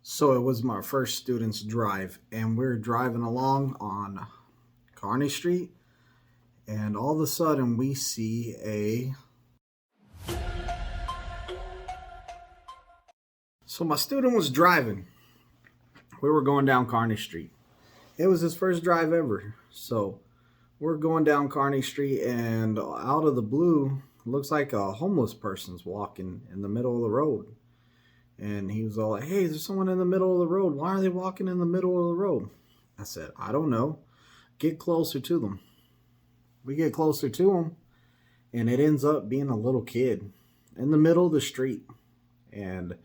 So it was my first student's drive, and we're driving along on Kearney Street, and all of a sudden we see So my student was driving. We were going down Kearney Street. It was his first drive ever. So we're going down Kearney Street, and out of the blue, looks like a homeless person's walking in the middle of the road. And he was all like, "Hey, there's someone in the middle of the road. Why are they walking in the middle of the road?" I said, "I don't know. Get closer to them." We get closer to them, and it ends up being a little kid in the middle of the street. And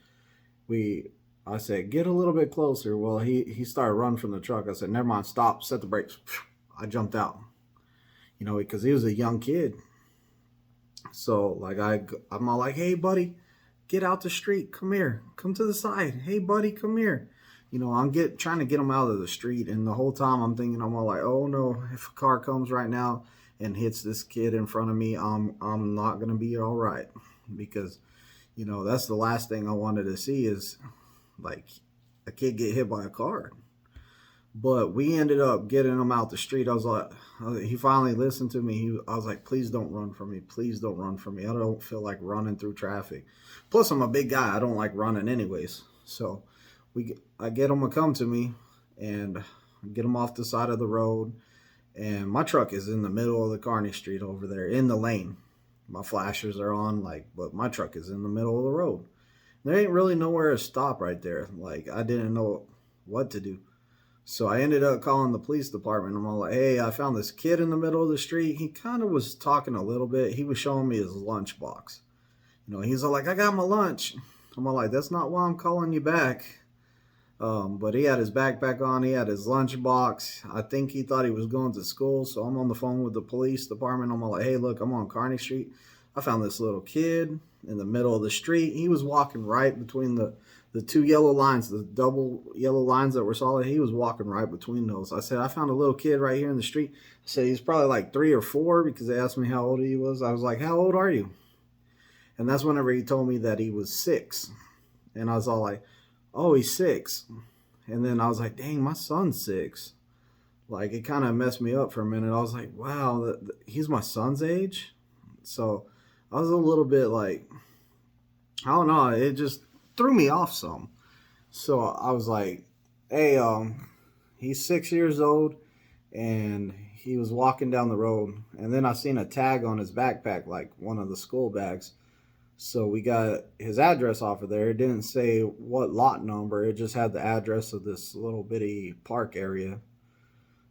I said, "Get a little bit closer." Well, he started running from the truck. I said, "Never mind, stop, set the brakes." I jumped out, because he was a young kid. So like I'm all like, "Hey, buddy, get out the street. Come here. Come to the side. Hey, buddy, come here." I'm trying to get him out of the street. And the whole time I'm thinking, I'm all like, "Oh no, if a car comes right now and hits this kid in front of me, I'm not going to be all right." Because, that's the last thing I wanted to see is like a kid get hit by a car. But we ended up getting him out the street. He finally listened to me. I was like, "Please don't run from me. Please don't run from me. I don't feel like running through traffic. Plus, I'm a big guy. I don't like running anyways." So I get him to come to me and get him off the side of the road. And my truck is in the middle of the Kearney Street over there in the lane. My flashers are on, but my truck is in the middle of the road. There ain't really nowhere to stop right there. I didn't know what to do. So I ended up calling the police department. I'm all like, "Hey, I found this kid in the middle of the street." He kind of was talking a little bit. He was showing me his lunchbox. He's all like, "I got my lunch." I'm all like, "That's not why I'm calling you back." But he had his backpack on. He had his lunchbox. I think he thought he was going to school. So I'm on the phone with the police department. I'm all like, "Hey, look, I'm on Kearney Street. I found this little kid in the middle of the street. He was walking right between the two yellow lines, the double yellow lines that were solid. He was walking right between those." I said, "I found a little kid right here in the street." I said, "He's probably like 3 or 4 because they asked me how old he was." I was like, "How old are you?" And that's whenever he told me that he was 6. And I was all like, "Oh, he's 6. And then I was like, "Dang, my son's 6. It kind of messed me up for a minute. I was like, "Wow, he's my son's age?" So I was a little bit like, I don't know, it just threw me off some. So I was like, "Hey, he's 6 years old, and he was walking down the road." And then I seen a tag on his backpack, like one of the school bags. So we got his address off of there. It didn't say what lot number. It just had the address of this little bitty park area.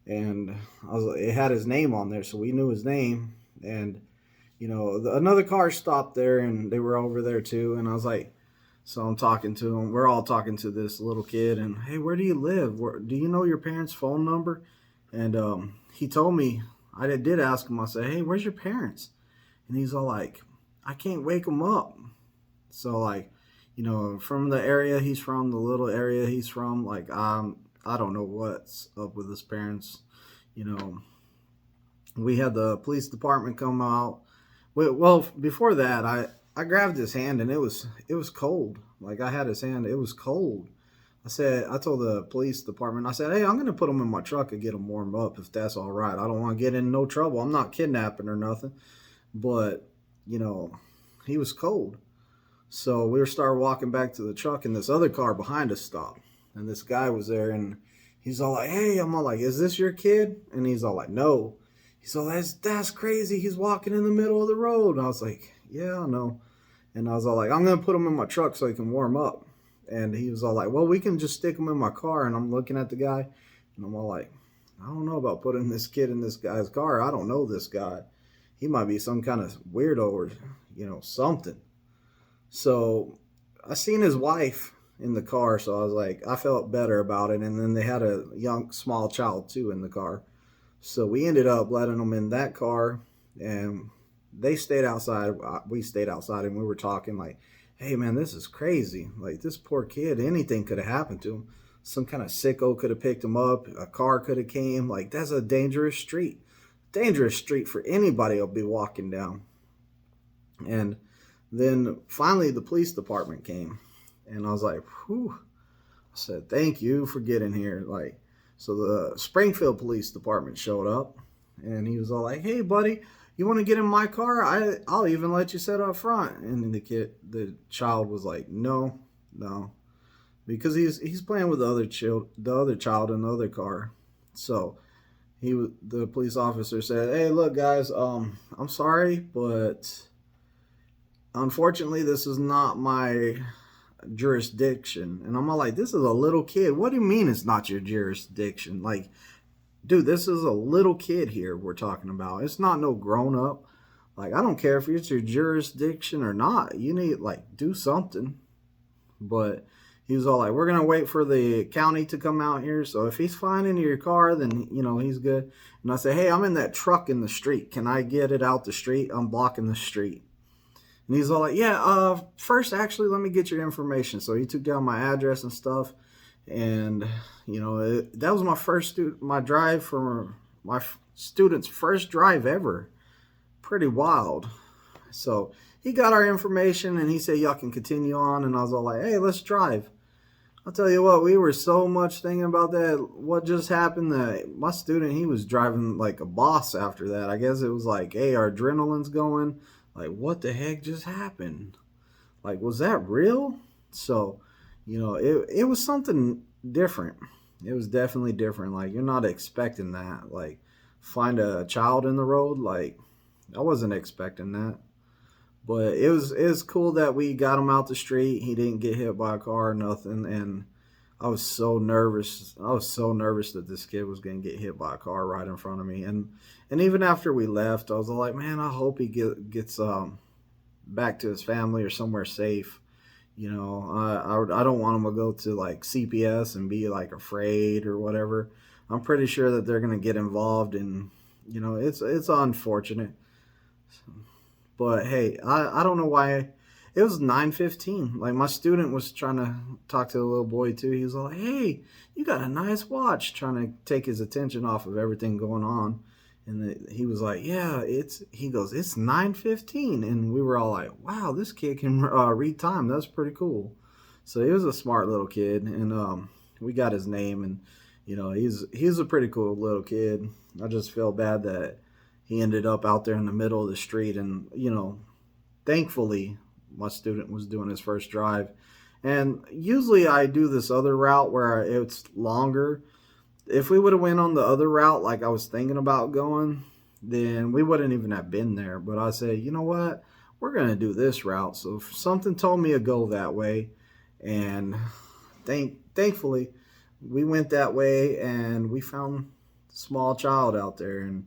And it had his name on there, so we knew his name. And, another car stopped there, and they were over there too. And I was like, so I'm talking to him. We're all talking to this little kid. And, "Hey, where do you live? Do you know your parents' phone number?" And he told me. I did ask him. I said, "Hey, where's your parents?" And he's all like, "I can't wake him up." So from the area he's from, the little area he's from, I don't know what's up with his parents. We had the police department come out. Well, before that, I grabbed his hand, and it was cold. I had his hand, it was cold. I told the police department, I said, "Hey, I'm going to put him in my truck and get him warmed up if that's all right. I don't want to get in no trouble. I'm not kidnapping or nothing." But, he was cold. So we started walking back to the truck, and this other car behind us stopped. And this guy was there, and he's all like, "Hey," I'm all like, "Is this your kid?" And he's all like, "No." He's all, that's crazy. He's walking in the middle of the road." And I was like, "Yeah, I know." And I was all like, "I'm going to put him in my truck so he can warm up." And he was all like, "Well, we can just stick him in my car." And I'm looking at the guy, and I'm all like, "I don't know about putting this kid in this guy's car. I don't know this guy. He might be some kind of weirdo or, something." So I seen his wife in the car, so I was like, I felt better about it. And then they had a young, small child too in the car. So we ended up letting them in that car, and they stayed outside. We stayed outside, and we were talking like, "Hey man, this is crazy. This poor kid, anything could have happened to him. Some kind of sicko could have picked him up. A car could have came. That's a dangerous street. Dangerous street for anybody to be walking down." And then finally the police department came, and I was like, whew. said, thank you for getting here. Like, so the Springfield Police Department showed up, and he was all like, hey, buddy, you want to get in my car? I'll even let you sit up front. And the child was like, no, because he's playing with the other child in the other car. So the police officer said, hey, look, guys, I'm sorry, but unfortunately, this is not my jurisdiction. And I'm all like, this is a little kid. What do you mean it's not your jurisdiction? Like, dude, this is a little kid here we're talking about. It's not no grown up. Like, I don't care if it's your jurisdiction or not. You need, like, do something. But he was all like, we're going to wait for the county to come out here. So if he's fine in your car, then, you know, he's good. And I said, hey, I'm in that truck in the street. Can I get it out the street? I'm blocking the street. And he's all like, yeah, first, actually, let me get your information. So he took down my address and stuff. And, you know, that was my drive for my student's first drive ever. Pretty wild. So he got our information and he said, y'all can continue on. And I was all like, hey, let's drive. I'll tell you what, we were so much thinking about that. What just happened, that my student, he was driving like a boss after that. I guess it was like, hey, our adrenaline's going. Like, what the heck just happened? Like, was that real? So, you know, it was something different. It was definitely different. Like, you're not expecting that. Like, find a child in the road. Like, I wasn't expecting that. But it was cool that we got him out the street. He didn't get hit by a car or nothing. And I was so nervous. I was so nervous that this kid was going to get hit by a car right in front of me. And even after we left, I was like, man, I hope he gets back to his family or somewhere safe. You know, I don't want him to go to like CPS and be like afraid or whatever. I'm pretty sure that they're going to get involved, and you know, it's unfortunate. But hey, I don't know why. It was 9:15. Like, my student was trying to talk to the little boy too. He was like, hey, you got a nice watch, trying to take his attention off of everything going on. And he was like, yeah, he goes, it's 9:15. And we were all like, wow, this kid can read time. That's pretty cool. So he was a smart little kid. And we got his name. And, you know, he's a pretty cool little kid. I just feel bad that he ended up out there in the middle of the street. And, you know, thankfully, my student was doing his first drive. And usually I do this other route where it's longer. If we would have went on the other route like I was thinking about going, then we wouldn't even have been there. But I said, you know what? We're going to do this route. So something told me to go that way. And thankfully, we went that way and we found a small child out there. And,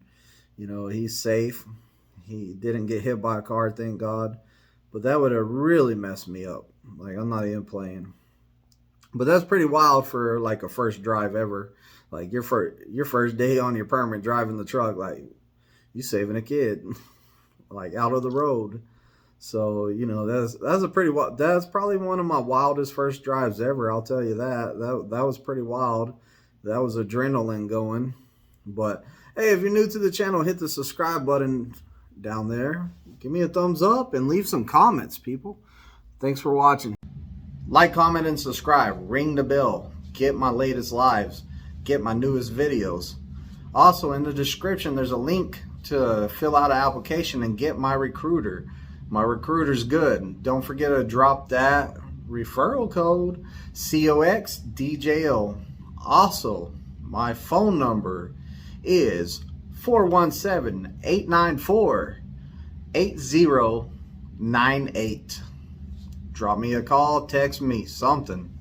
you know, he's safe. He didn't get hit by a car, thank God. But that would have really messed me up. Like, I'm not even playing. But that's pretty wild for like a first drive ever. Like, your first day on your permit driving the truck, like, you saving a kid, like, out of the road. So, you know, that's probably one of my wildest first drives ever. I'll tell you that. That was pretty wild. That was adrenaline going. But hey, if you're new to the channel, hit the subscribe button down there. Give me a thumbs up and leave some comments, people. Thanks for watching. Like, comment, and subscribe. Ring the bell. Get my latest lives. Get my newest videos. Also, in the description, there's a link to fill out an application and get my recruiter. My recruiter's good. Don't forget to drop that referral code, COXDJO. Also, my phone number is 417-894-8098. Drop me a call, text me, something.